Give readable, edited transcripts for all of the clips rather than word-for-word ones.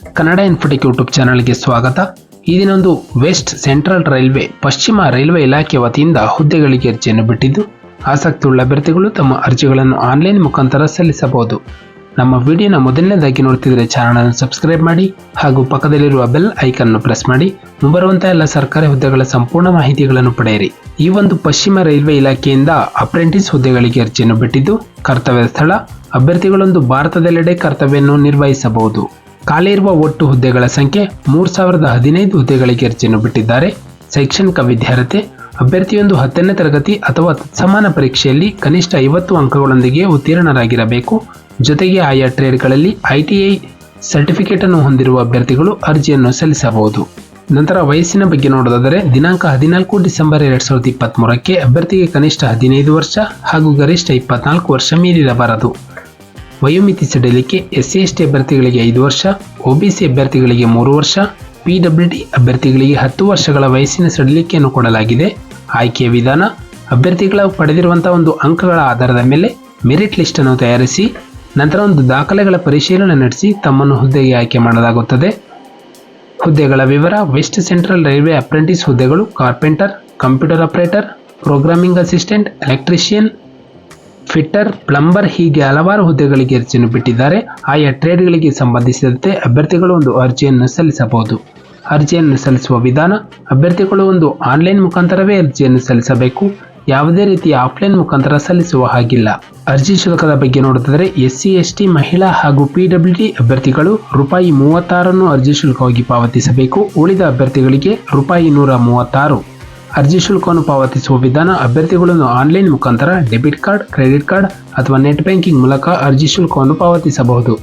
Kannada Infotech YouTube ಚಾನಲ್ಗೆ ಸ್ವಾಗತ. ಈ ದಿನೊಂದು ವೆಸ್ಟ್ ಸೆಂಟ್ರಲ್ ರೈಲ್ವೆ ಪಶ್ಚಿಮ ರೈಲ್ವೆ ಇಲಾಖೆ ವತಿಯಿಂದ ಹುದ್ದೆಗಳಿಗೆ ಅರ್ಜಿಯನ್ನು ಬಿಟ್ಟಿದ್ದು, ಆಸಕ್ತಿಯುಳ್ಳ ಅಭ್ಯರ್ಥಿಗಳು ತಮ್ಮ ಅರ್ಜಿಗಳನ್ನು ಆನ್ಲೈನ್ ಮುಖಾಂತರ ಸಲ್ಲಿಸಬಹುದು. ನಮ್ಮ ವಿಡಿಯೋನ ಮೊದಲನೇದಾಗಿ ನೋಡ್ತಿದ್ರೆ ಚಾನಲ್ ಸಬ್ಸ್ಕ್ರೈಬ್ ಮಾಡಿ ಹಾಗೂ ಪಕ್ಕದಲ್ಲಿರುವ ಬೆಲ್ ಐಕನ್ ಪ್ರೆಸ್ ಮಾಡಿ ಮುಂಬರುವಂತಹ ಎಲ್ಲ ಸರ್ಕಾರಿ ಹುದ್ದೆಗಳ ಸಂಪೂರ್ಣ ಮಾಹಿತಿಗಳನ್ನು ಪಡೆಯಿರಿ. ಈ ಒಂದು ಪಶ್ಚಿಮ ರೈಲ್ವೆ ಇಲಾಖೆಯಿಂದ ಅಪ್ರೆಂಟಿಸ್ ಹುದ್ದೆಗಳಿಗೆ ಅರ್ಜಿಯನ್ನು ಬಿಟ್ಟಿದ್ದು, ಕರ್ತವ್ಯ ಸ್ಥಳ ಅಭ್ಯರ್ಥಿಗಳೊಂದು ಭಾರತದೆಲ್ಲೆಡೆ ಕರ್ತವ್ಯವನ್ನು ನಿರ್ವಹಿಸಬಹುದು. ಖಾಲಿ ಇರುವ ಒಟ್ಟು ಹುದ್ದೆಗಳ ಸಂಖ್ಯೆ 3015 ಹುದ್ದೆಗಳಿಗೆ ಅರ್ಜಿಯನ್ನು ಬಿಟ್ಟಿದ್ದಾರೆ. ಶೈಕ್ಷಣಿಕ ವಿದ್ಯಾರ್ಹತೆ ಅಭ್ಯರ್ಥಿಯೊಂದು 10ನೇ ತರಗತಿ ಅಥವಾ ಸಮಾನ ಪರೀಕ್ಷೆಯಲ್ಲಿ ಕನಿಷ್ಠ 50 ಅಂಕಗಳೊಂದಿಗೆ ಉತ್ತೀರ್ಣರಾಗಿರಬೇಕು. ಜೊತೆಗೆ ಆಯಾ ಟ್ರೇಡ್ಗಳಲ್ಲಿ ITI ಸರ್ಟಿಫಿಕೇಟ್ ಅನ್ನು ಹೊಂದಿರುವ ಅಭ್ಯರ್ಥಿಗಳು ಅರ್ಜಿಯನ್ನು ಸಲ್ಲಿಸಬಹುದು. ನಂತರ ವಯಸ್ಸಿನ ಬಗ್ಗೆ ನೋಡೋದಾದರೆ ದಿನಾಂಕ 14 ಡಿಸೆಂಬರ್ 2023ಕ್ಕೆ ಅಭ್ಯರ್ಥಿಗೆ ಕನಿಷ್ಠ 15 ವರ್ಷ ಹಾಗೂ ಗರಿಷ್ಠ 24 ವರ್ಷ ಮೀರಿರಬಾರದು. ವಯೋಮಿತಿ ಸಡಿಲಿಕೆ SC/ST ಅಭ್ಯರ್ಥಿಗಳಿಗೆ 5 ವರ್ಷ, OBC ಅಭ್ಯರ್ಥಿಗಳಿಗೆ 3 ವರ್ಷ, PWD ಅಭ್ಯರ್ಥಿಗಳಿಗೆ 10 ವರ್ಷಗಳ ವಯಸ್ಸಿನ ಸಡಿಲಿಕೆಯನ್ನು ಕೊಡಲಾಗಿದೆ. ಆಯ್ಕೆಯ ವಿಧಾನ ಅಭ್ಯರ್ಥಿಗಳ ಪಡೆದಿರುವಂತಹ ಒಂದು ಅಂಕಗಳ ಆಧಾರದ ಮೇಲೆ ಮೆರಿಟ್ ಲಿಸ್ಟ್ ಅನ್ನು ತಯಾರಿಸಿ ನಂತರ ಒಂದು ದಾಖಲೆಗಳ ಪರಿಶೀಲನೆ ನಡೆಸಿ ತಮ್ಮನ್ನು ಹುದ್ದೆಗೆ ಆಯ್ಕೆ ಮಾಡಲಾಗುತ್ತದೆ. ಹುದ್ದೆಗಳ ವಿವರ: ವೆಸ್ಟ್ ಸೆಂಟ್ರಲ್ ರೈಲ್ವೆ ಅಪ್ರೆಂಟಿಸ್ ಹುದ್ದೆಗಳು carpenter, computer operator, programming assistant, electrician, fitter, plumber ಹೀಗೆ ಹಲವಾರು ಹುದ್ದೆಗಳಿಗೆ ಅರ್ಜಿಯನ್ನು ಬಿಟ್ಟಿದ್ದಾರೆ. ಆಯಾ ಟ್ರೇಡ್ಗಳಿಗೆ ಸಂಬಂಧಿಸಿದಂತೆ ಅಭ್ಯರ್ಥಿಗಳು ಒಂದು ಅರ್ಜಿಯನ್ನು ಸಲ್ಲಿಸಬಹುದು. ಅರ್ಜಿಯನ್ನು ಸಲ್ಲಿಸುವ ವಿಧಾನ: ಅಭ್ಯರ್ಥಿಗಳು ಒಂದು ಆನ್ಲೈನ್ ಮುಖಾಂತರವೇ ಅರ್ಜಿಯನ್ನು ಸಲ್ಲಿಸಬೇಕು. ಯಾವುದೇ ರೀತಿಯ ಆಫ್ಲೈನ್ ಮುಖಾಂತರ ಸಲ್ಲಿಸುವ ಹಾಗಿಲ್ಲ. ಅರ್ಜಿ ಶುಲ್ಕದ ಬಗ್ಗೆ ನೋಡುತ್ತಿದ್ದರೆ SC/ST ಮಹಿಳಾ ಹಾಗೂ PWD ಅಭ್ಯರ್ಥಿಗಳು ₹36 ಅರ್ಜಿ ಶುಲ್ಕವಾಗಿ ಪಾವತಿಸಬೇಕು. ಉಳಿದ ಅಭ್ಯರ್ಥಿಗಳಿಗೆ ₹136. ಅರ್ಜಿ ಶುಲ್ಕವನ್ನು ಪಾವತಿಸುವ ವಿಧಾನ: ಅಭ್ಯರ್ಥಿಗಳನ್ನು ಆನ್ಲೈನ್ ಮುಖಾಂತರ ಡೆಬಿಟ್ ಕಾರ್ಡ್, ಕ್ರೆಡಿಟ್ ಕಾರ್ಡ್ ಅಥವಾ ನೆಟ್ ಬ್ಯಾಂಕಿಂಗ್ ಮೂಲಕ ಅರ್ಜಿ ಶುಲ್ಕವನ್ನು ಪಾವತಿಸಬಹುದು.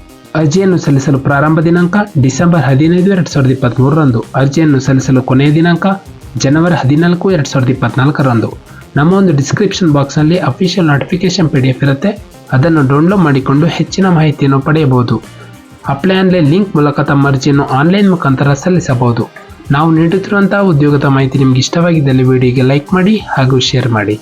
ಅರ್ಜಿಯನ್ನು ಸಲ್ಲಿಸಲು ಪ್ರಾರಂಭ ದಿನಾಂಕ ಡಿಸೆಂಬರ್ 15, 2023ರಂದು. ಅರ್ಜಿಯನ್ನು ಸಲ್ಲಿಸಲು ಕೊನೆಯ ದಿನಾಂಕ ಜನವರಿ 14, 2024ರಂದು. ನಮ್ಮ ಒಂದು ಡಿಸ್ಕ್ರಿಪ್ಷನ್ ಬಾಕ್ಸ್ನಲ್ಲಿ ಅಫಿಷಿಯಲ್ ನೋಟಿಫಿಕೇಶನ್ PDF ಇರುತ್ತೆ, ಅದನ್ನು ಡೌನ್ಲೋಡ್ ಮಾಡಿಕೊಂಡು ಹೆಚ್ಚಿನ ಮಾಹಿತಿಯನ್ನು ಪಡೆಯಬಹುದು. ಅಪ್ಲೈ ಆನ್ಲೈನ್ ಲಿಂಕ್ ಮೂಲಕ ತಮ್ಮ ಅರ್ಜಿಯನ್ನು ಆನ್ಲೈನ್ ಮುಖಾಂತರ ಸಲ್ಲಿಸಬಹುದು. ನಾವು ನೀಡುತ್ತಿರುವಂತಹ ಉದ್ಯೋಗದ ಮಾಹಿತಿ ನಿಮಗೆ ಇಷ್ಟವಾಗಿದ್ದಲ್ಲಿ ವಿಡಿಯೋಗೆ ಲೈಕ್ ಮಾಡಿ ಹಾಗೂ ಶೇರ್ ಮಾಡಿ.